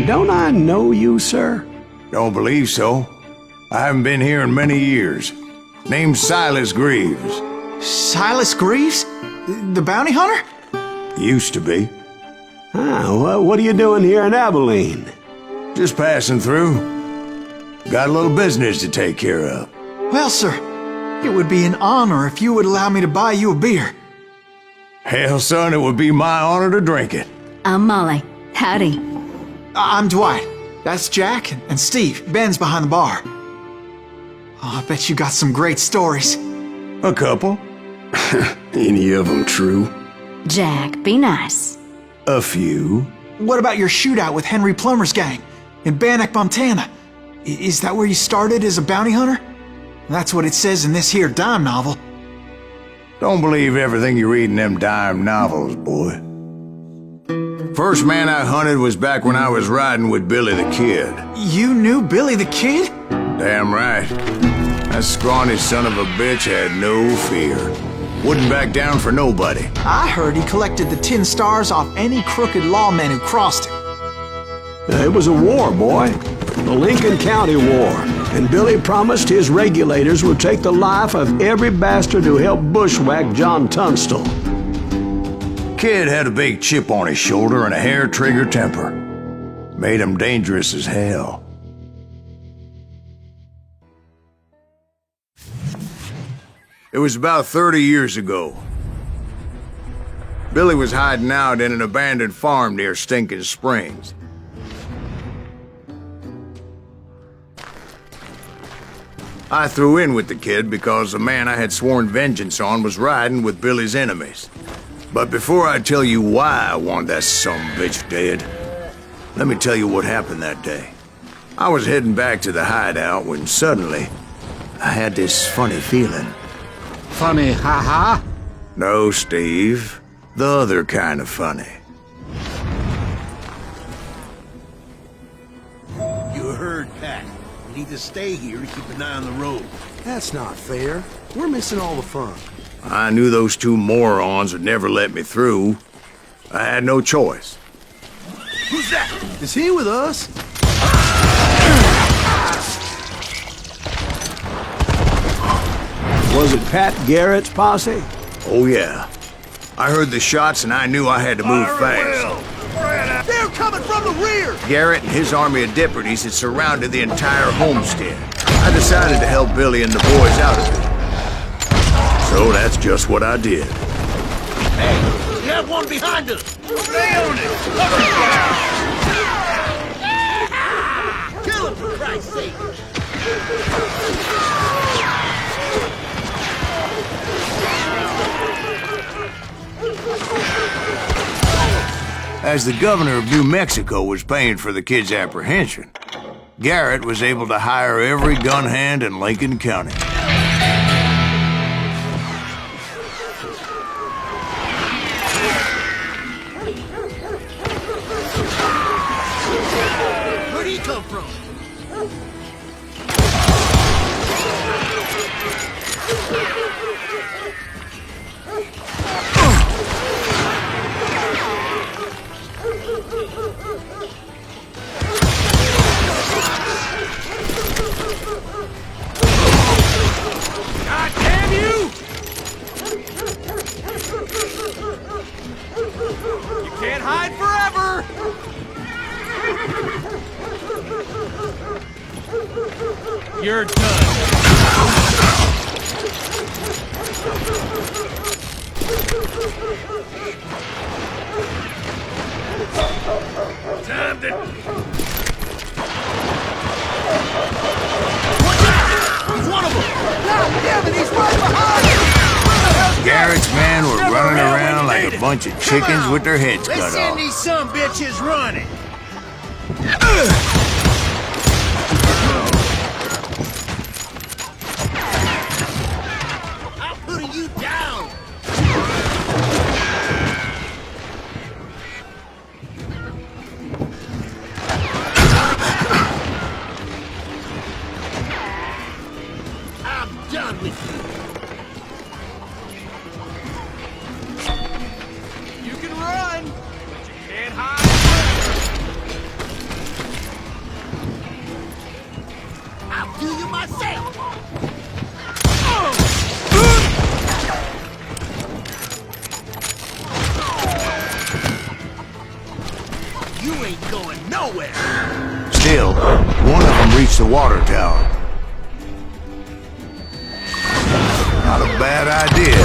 Don't I know you, sir? Don't believe so. I haven't been here in many years. Name's Silas Greaves. Silas Greaves? The bounty hunter? Used to be. Well, what are you doing here in Abilene? Just passing through. Got a little business to take care of. Well, sir, it would be an honor if you would allow me to buy you a beer. Hell, son, it would be my honor to drink it. I'm Molly. Howdy. I'm Dwight. That's Jack and Steve. Ben's behind the bar. Oh, I bet you got some great stories. A couple. Any of them true? Jack, be nice. A few. What about your shootout with Henry Plummer's gang in Bannock, Montana? Is that where you started as a bounty hunter? That's what it says in this here dime novel. Don't believe everything you read in them dime novels, boy. First man I hunted was back when I was riding with Billy the Kid. You knew Billy the Kid? Damn right. That scrawny son of a bitch had no fear. Wouldn't back down for nobody. I heard he collected the 10 stars off any crooked lawman who crossed him. It was a war, boy. The Lincoln County War. And Billy promised his regulators would take the life of every bastard who helped bushwhack John Tunstall. Kid had a big chip on his shoulder and a hair-trigger temper. Made him dangerous as hell. It was about 30 years ago. Billy was hiding out in an abandoned farm near Stinking Springs. I threw in with the kid because the man I had sworn vengeance on was riding with Billy's enemies. But before I tell you why I want that sumbitch dead, let me tell you what happened that day. I was heading back to the hideout when suddenly I had this funny feeling. Funny, ha-ha? No, Steve. The other kind of funny. You heard Pat. We need to stay here to keep an eye on the road. That's not fair. We're missing all the fun. I knew those two morons would never let me through. I had no choice. Who's that? Is he with us? Was it Pat Garrett's posse? Oh, yeah. I heard the shots and I knew I had to move fast. They're coming from the rear! Garrett and his army of deputies had surrounded the entire homestead. I decided to help Billy and the boys out of it. So that's just what I did. Hey, we have one behind us! Stay on it! Kill him, for Christ's sake! As the governor of New Mexico was paying for the kid's apprehension, Garrett was able to hire every gun hand in Lincoln County. Where'd he come from? God damn you! You can't hide forever! You're done. Time to... He's one of them! God damn it, he's right behind us! Garrett's men were running around like a bunch of chickens with their heads Let's cut send off. these sumbitches running! I'm putting you down! I'm done with you! You can run, but you can't hide. nowhere. Still, one of them reached the water tower. Not a bad idea.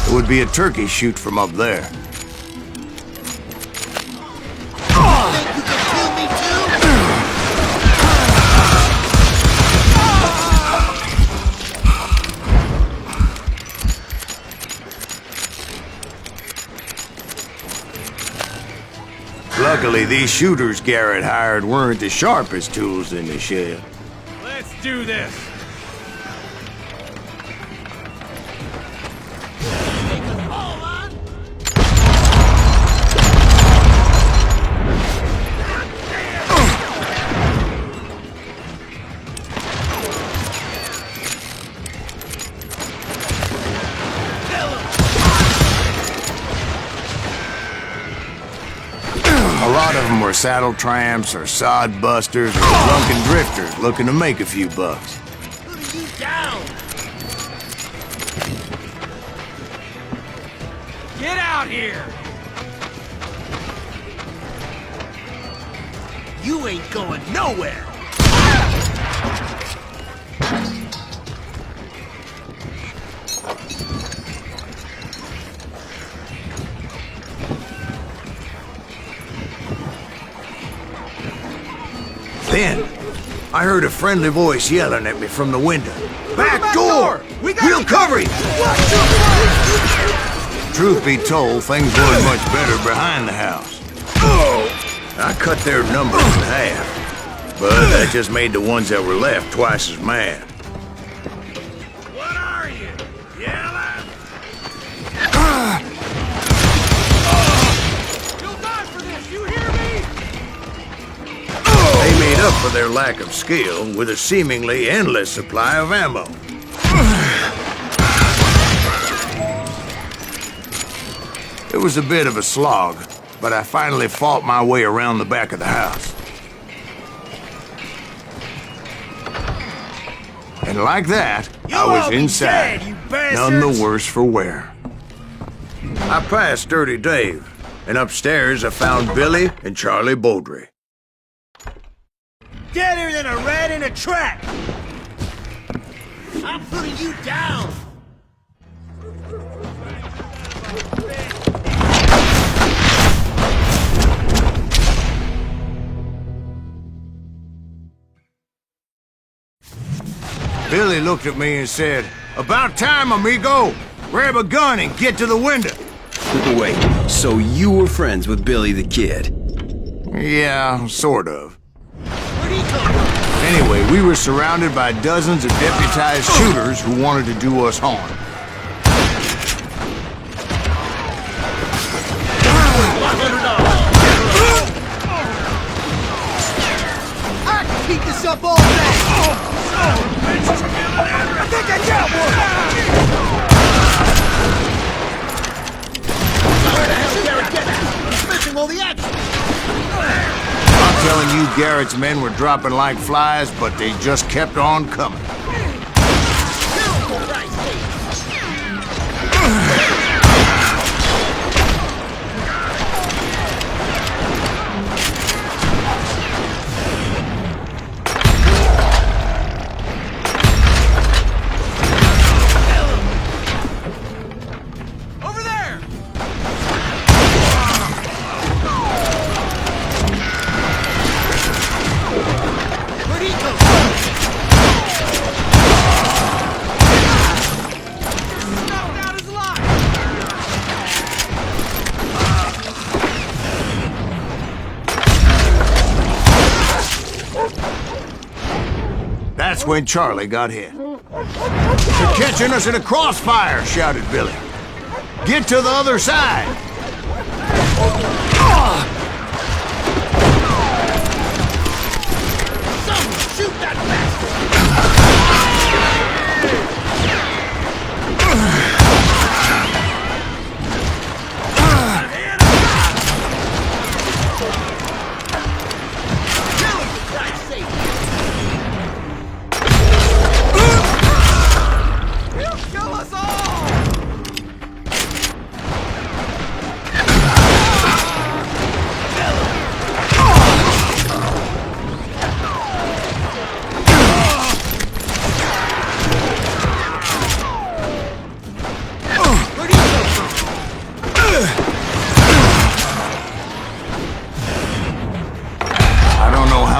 It would be a turkey shoot from up there. Think you can kill me too? Luckily, these shooters Garrett hired weren't the sharpest tools in the shed. Let's do this. A lot of them were saddle tramps or sod busters or drunken drifters looking to make a few bucks. Putting you down. Get out here. You ain't going nowhere. Then, I heard a friendly voice yelling at me from the window. Back door! We'll cover you! Truth be told, things weren't much better behind the house. I cut their numbers in half, but that just made the ones that were left twice as mad. What are you? Yelling? You'll die for this, you hear me? They made up for their lack of skill with a seemingly endless supply of ammo. It was a bit of a slog, but I finally fought my way around the back of the house. And like that, I was inside, none the worse for wear. I passed Dirty Dave, and upstairs I found Billy and Charlie Beaudry. Deader than a rat in a trap. I'm putting you down. Billy looked at me and said, "About time, amigo! Grab a gun and get to the window." Wait, so you were friends with Billy the Kid? Yeah, sort of. Where'd he come from? Anyway, we were surrounded by dozens of deputized shooters who wanted to do us harm. I can keep this up all day. I think I got one. Where the hell did Garrett get that? He's missing all the action. I'm telling you, Garrett's men were dropping like flies, but they just kept on coming. Over there! Where'd he come from? Knocked out his life! That's when Charlie got hit. "They're catching us in a crossfire!" shouted Billy. "Get to the other side!" Someone shoot that bastard! Kill him, for Christ's sake! He'll kill us all!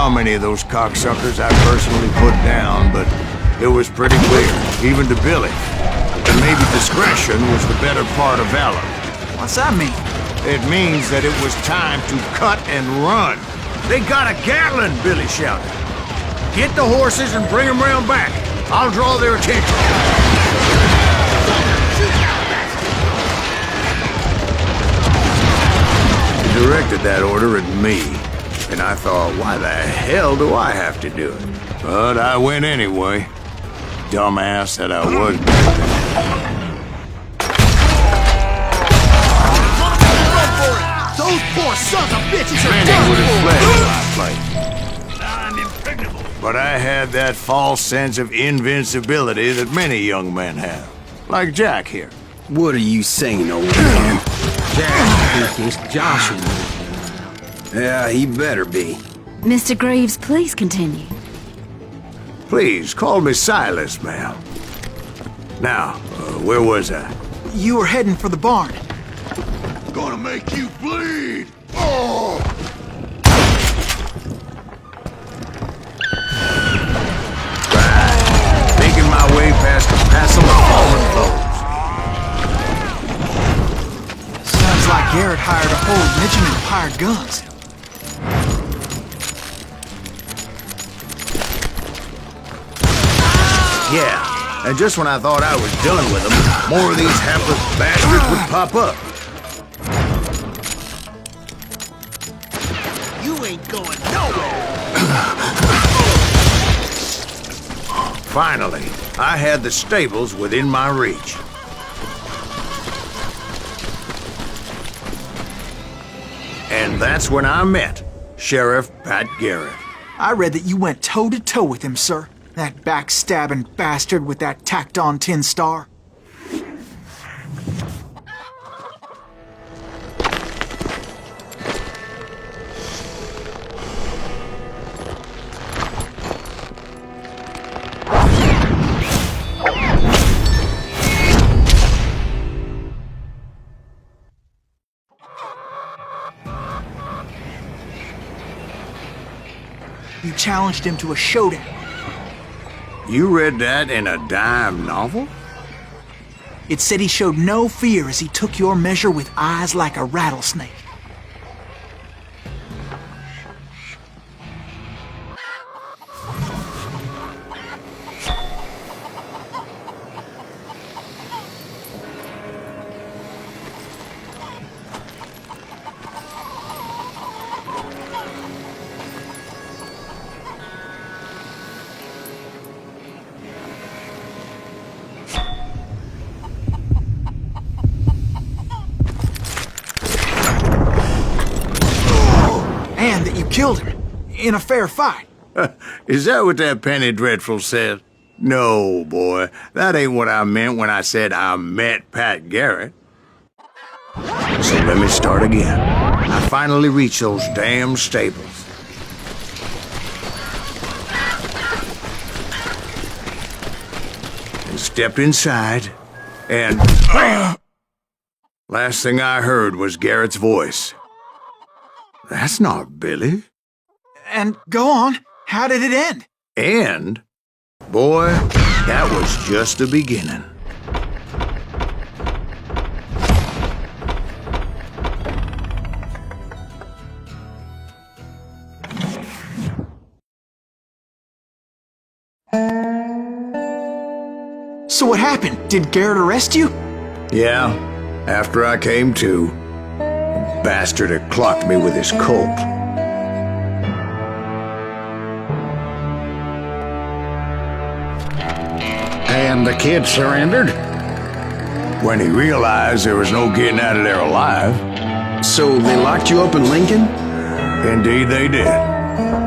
how many of those cocksuckers I personally put down, but it was pretty clear, even to Billy, that maybe discretion was the better part of valor. What's that mean? It means that it was time to cut and run. They got a Gatling, Billy shouted. Get the horses and bring them round back. I'll draw their attention. He directed that order at me, and I thought, why the hell do I have to do it? But I went anyway. Dumbass that I was. Those poor sons of bitches are Many done would have for! fled from my place. I'm impregnable. But I had that false sense of invincibility that many young men have. Like Jack here. What are you saying, old man? Jack thinks Josh is... Yeah, he better be. Mr. Greaves, please continue. Please, call me Silas, ma'am. Now, where was I? You were heading for the barn. Gonna make you bleed! Oh! Making my way past the passel of fallen foes. Sounds like Garrett hired a whole regiment of hired guns. Yeah, and just when I thought I was done with them, more of these hapless bastards would pop up. You ain't going nowhere! Finally, I had the stables within my reach. And that's when I met Sheriff Pat Garrett. I read that you went toe-to-toe with him, sir. That backstabbing bastard with that tacked-on tin star. You challenged him to a showdown. You read that in a dime novel? It said he showed no fear as he took your measure with eyes like a rattlesnake. And that you killed him in a fair fight. Is that what that penny dreadful said? No, boy. That ain't what I meant when I said I met Pat Garrett. So let me start again. I finally reached those damn stables. And stepped inside, and... Last thing I heard was Garrett's voice. That's not Billy. And go on, how did it end? And, boy, that was just the beginning. So what happened? Did Garrett arrest you? Yeah, after I came to, the bastard had clocked me with his Colt. And the kid surrendered? When he realized there was no getting out of there alive. So they locked you up in Lincoln? Indeed they did.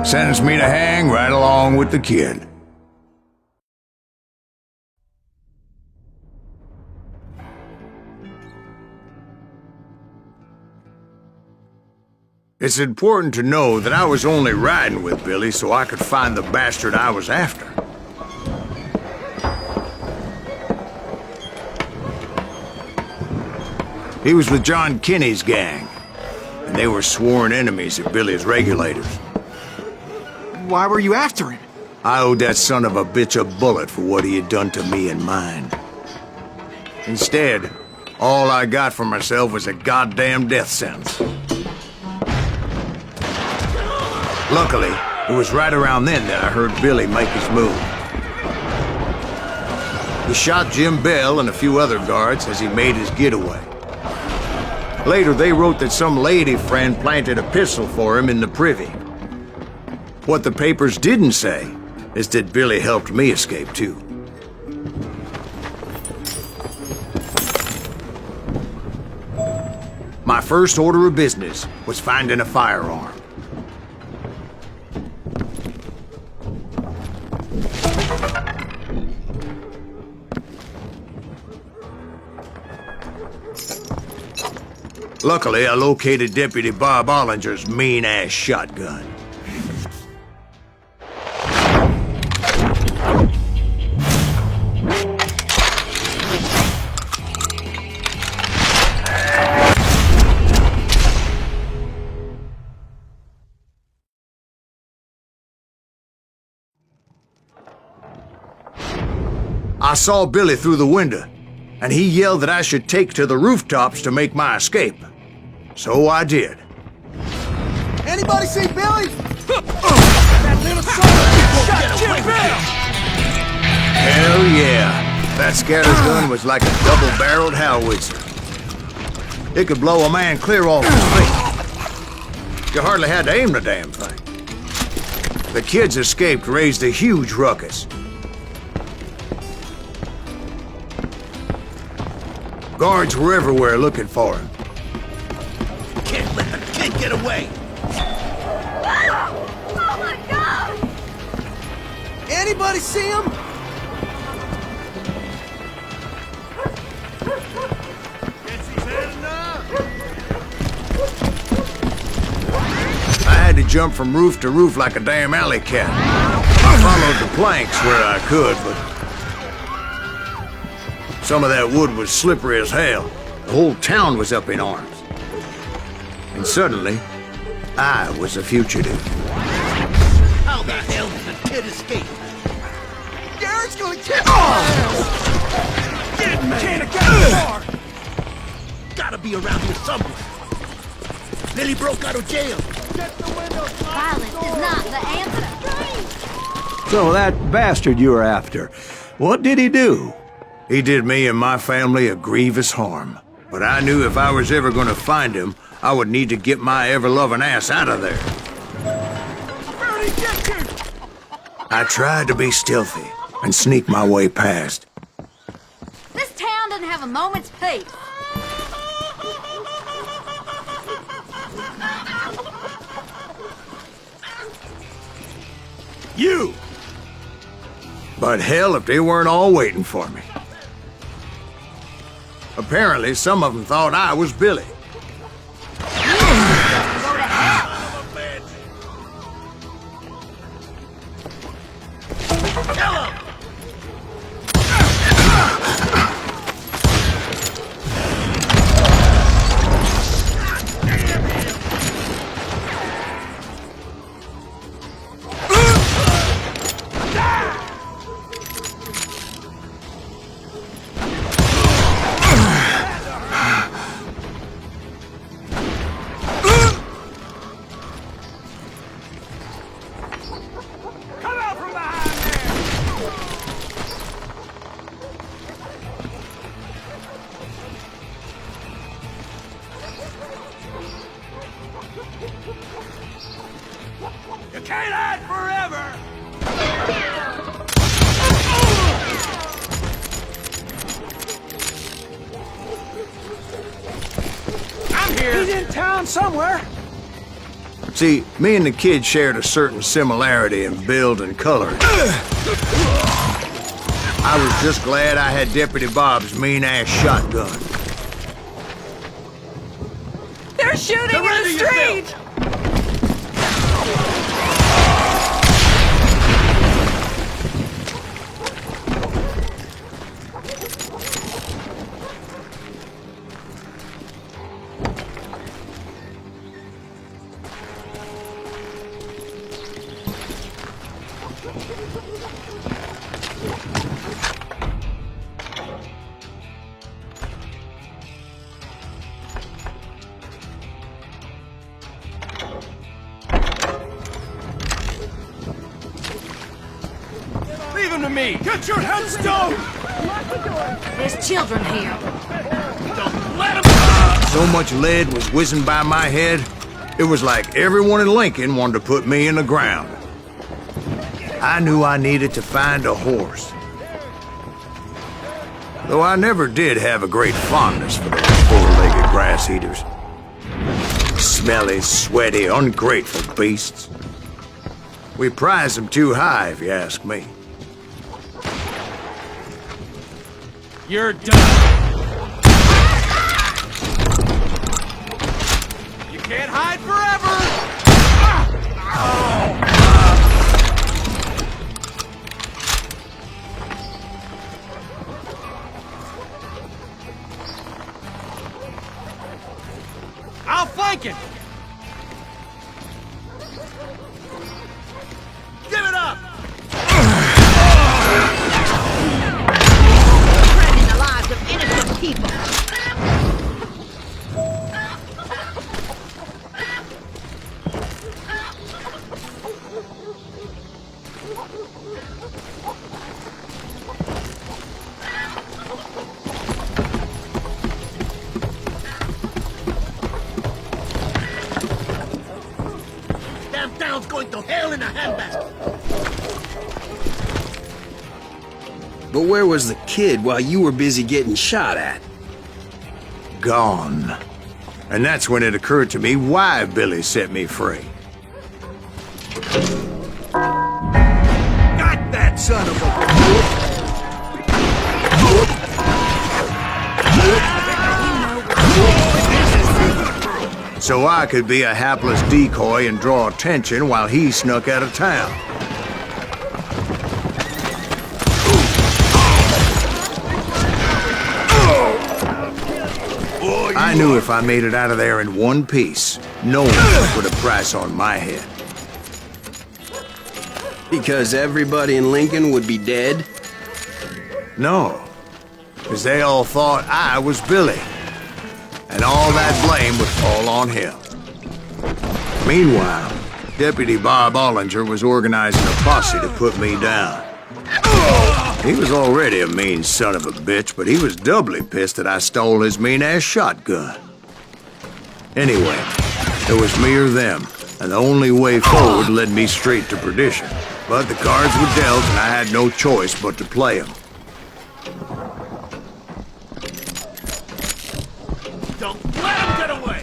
Sentenced me to hang right along with the kid. It's important to know that I was only riding with Billy so I could find the bastard I was after. He was with John Kinney's gang, and they were sworn enemies of Billy's regulators. why were you after him? I owed that son of a bitch a bullet for what he had done to me and mine. Instead, all I got for myself was a goddamn death sentence. Luckily, it was right around then that I heard Billy make his move. He shot Jim Bell and a few other guards as he made his getaway. Later, they wrote that some lady friend planted a pistol for him in the privy. What the papers didn't say is that Billy helped me escape, too. My first order of business was finding a firearm. Luckily, I located Deputy Bob Ollinger's mean-ass shotgun. I saw Billy through the window, and he yelled that I should take to the rooftops to make my escape. So I did. Anybody see Billy? That little son of a shot Jim Bell! Hell yeah. That scattergun was like a double-barreled howitzer. It could blow a man clear off his feet. You hardly had to aim the damn thing. The kids escaped raised a huge ruckus. Guards were everywhere looking for him. Can't let the kid get away. Oh my God! Anybody see him? Guess he's had enough. I had to jump from roof to roof like a damn alley cat. I followed the planks where I could, but some of that wood was slippery as hell. The whole town was up in arms. And suddenly, I was a fugitive. How the hell did the kid escape? Garrett's gonna kick my Get him, can't get him far! Gotta be around here somewhere. Billy broke out of jail. Violence is not the answer. So that bastard you were after, what did he do? He did me and my family a grievous harm. But I knew if I was ever gonna find him, I would need to get my ever-loving ass out of there. Where'd he get to? I tried to be stealthy and sneak my way past. This town doesn't have a moment's peace. You! But hell if they weren't all waiting for me. Apparently, some of them thought I was Billy. Go to hell. Come out from behind there! You can't hide forever! I'm here! He's in town somewhere! See, me and the kid shared a certain similarity in build and color. I was just glad I had Deputy Bob's mean-ass shotgun. They're shooting in the street! Leave him to me! Get your headstone! There's children here. Don't let him! So much lead was whizzing by my head, it was like everyone in Lincoln wanted to put me in the ground. I knew I needed to find a horse. Though I never did have a great fondness for those four-legged grass eaters. Smelly, sweaty, ungrateful beasts. We prize them too high, if you ask me. You're done! You can't hide forever! I'll flank it! Give it up! Threatening the lives of innocent people. Damn town's going to hell in a handbasket. But where was the kid while you were busy getting shot at? Gone. And that's when it occurred to me why Billy set me free. Got that son of a... So I could be a hapless decoy and draw attention while he snuck out of town. I knew if I made it out of there in one piece, no one would put a price on my head. Because everybody in Lincoln would be dead? No, because they all thought I was Billy, and all that blame would fall on him. Meanwhile, Deputy Bob Ollinger was organizing a posse to put me down. He was already a mean son of a bitch, but he was doubly pissed that I stole his mean-ass shotgun. Anyway, it was me or them, and the only way forward led me straight to perdition. But the cards were dealt, and I had no choice but to play them. Don't let him get away!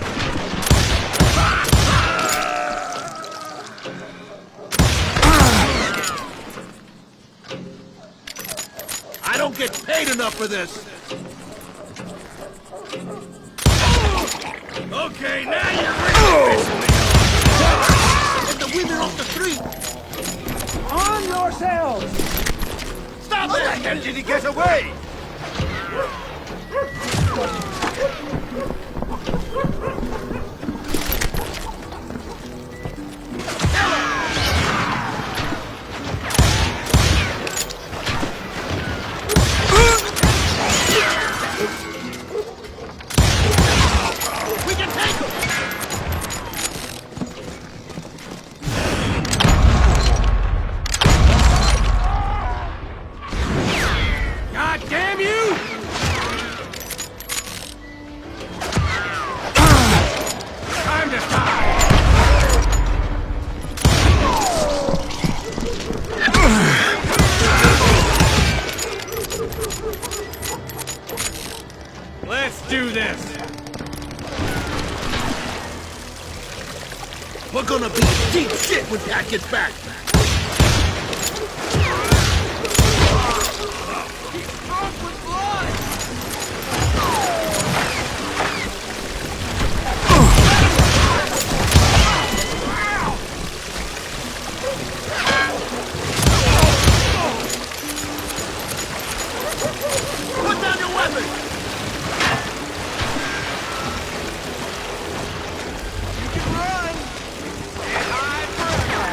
I don't get paid enough for this! Okay, now you're really pissing me off! Get the winner off the street! On yourselves! Stop it! How the hell did he get away? We can take him! God damn you! Time to die! Let's do this! We're gonna be deep shit when Pat gets back! Put down your weapon! You can run! And hide forever!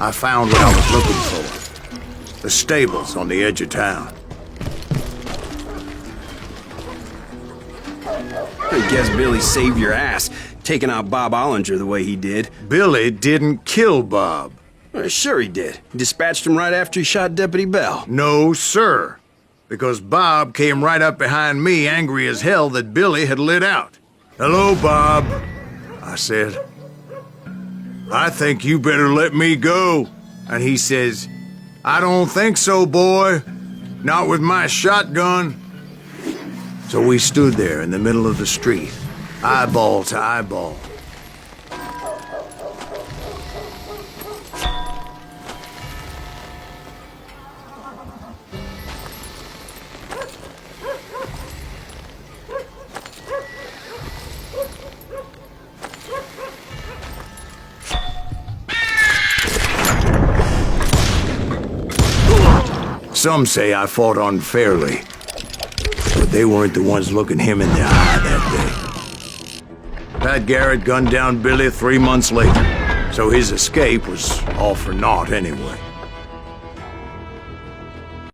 I found what I was looking for. The stables on the edge of town. I guess Billy saved your ass, taking out Bob Ollinger the way he did. Billy didn't kill Bob. Well, sure he did. Dispatched him right after he shot Deputy Bell. No, sir. Because Bob came right up behind me, angry as hell that Billy had lit out. "Hello, Bob," I said. "I think you better let me go." And he says, "I don't think so, boy. Not with my shotgun." So we stood there in the middle of the street, eyeball to eyeball. Some say I fought unfairly, but they weren't the ones looking him in the eye that day. Pat Garrett gunned down Billy 3 months later, so his escape was all for naught anyway.